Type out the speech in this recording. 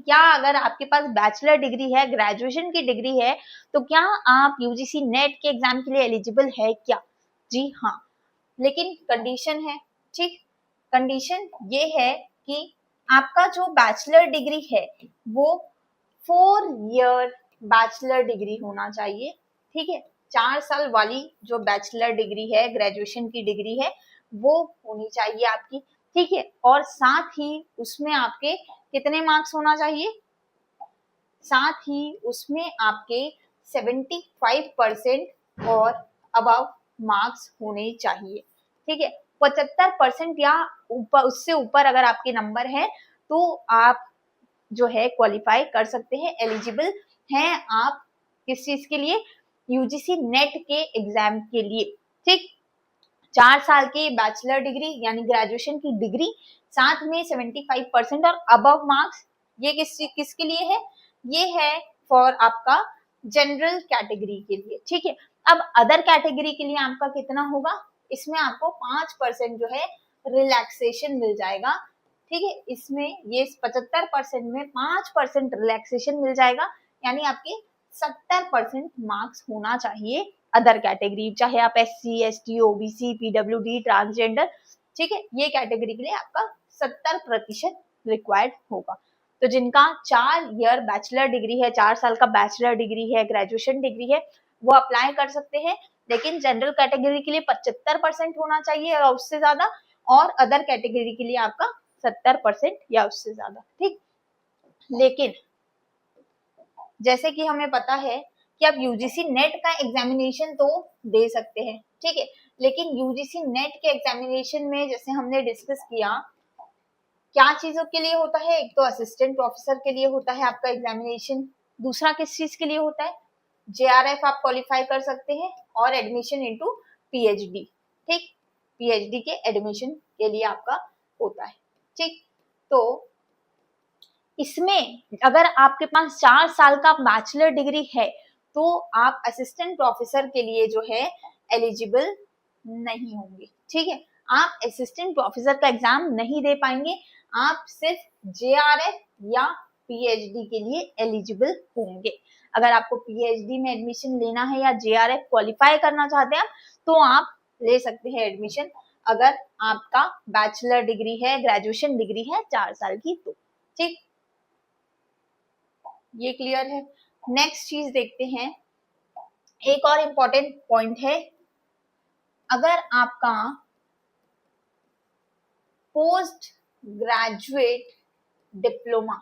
क्या अगर आपके पास बैचलर डिग्री है, ग्रेजुएशन की डिग्री है, तो क्या आप यूजीसी नेट के एग्जाम के लिए एलिजिबल है क्या? जी हाँ, लेकिन कंडीशन है, ठीक, कंडीशन ये है कि आपका जो बैचलर डिग्री है वो 4 ईयर बैचलर डिग्री होना चाहिए, ठीक है, 4 साल वाली जो बैचलर डिग्री है, ग्रेजुएशन की डिग्री है, वो होनी चाहिए आपकी, ठीक है, और साथ ही उसमें आपके कितने मार्क्स होना चाहिए? साथ ही उसमें आपके 75% और अबव मार्क्स होने चाहिए, ठीक है। 75% या ऊपर, उससे ऊपर अगर आपके नंबर है तो आप जो है क्वालिफाई कर सकते हैं, एलिजिबल हैं आप किस चीज के लिए? यूजीसी नेट के एग्जाम के लिए, ठीक। 4 साल की बैचलर डिग्री यानी ग्रेजुएशन की डिग्री, साथ में 75% और अबव मार्क्स, ये किसके लिए है? ये है फॉर आपका जनरल कैटेगरी के लिए, ठीक है। अब अदर कैटेगरी के लिए आपका कितना होगा? इसमें आपको 5% जो है रिलैक्सेशन मिल जाएगा, ठीक है। इसमें ये 75% में 5% रिलैक्सेशन मिल जाएगा, यानी आपके 70% मार्क्स होना चाहिए अदर कैटेगरी, चाहे आप SC, ST, OBC, PWD, transgender, ठीक है, ये कैटेगरी के लिए आपका 70% रिक्वायर्ड होगा। तो जिनका 4 ईयर बैचलर डिग्री है, 4 साल का बैचलर डिग्री है, ग्रेजुएशन डिग्री है, वो अप्लाई कर सकते हैं, लेकिन जनरल कैटेगरी के लिए 75% होना चाहिए या उससे ज्यादा, और अदर कैटेगरी के लिए आपका 70% या उससे ज्यादा, ठीक। लेकिन जैसे कि हमें पता है कि आप यूजीसी नेट का एग्जामिनेशन तो दे सकते हैं, ठीक है, लेकिन यूजीसी नेट के एग्जामिनेशन में जैसे हमने डिस्कस किया, क्या चीजों के लिए होता है? एक तो असिस्टेंट प्रोफेसर के लिए होता है आपका एग्जामिनेशन, दूसरा किस चीज के लिए होता है? JRF आप क्वालिफाई कर सकते हैं, और एडमिशन इनटू PhD, ठीक, PhD के एडमिशन के लिए आपका होता है, ठीक। तो इसमें अगर आपके पास 4 साल का बैचलर डिग्री है तो आप असिस्टेंट प्रोफेसर के लिए जो है एलिजिबल नहीं होंगे, ठीक है। आप असिस्टेंट प्रोफेसर का एग्जाम नहीं दे पाएंगे, आप सिर्फ JRF या PhD के लिए एलिजिबल होंगे। अगर आपको PhD में एडमिशन लेना है या JRF क्वालिफाई करना चाहते हैं तो आप ले सकते हैं एडमिशन, अगर आपका बैचलर डिग्री है, ग्रेजुएशन डिग्री है 4 साल की, तो ठीक, ये क्लियर है। नेक्स्ट चीज देखते हैं, एक और इम्पोर्टेंट पॉइंट है, अगर आपका पोस्ट ग्रेजुएट डिप्लोमा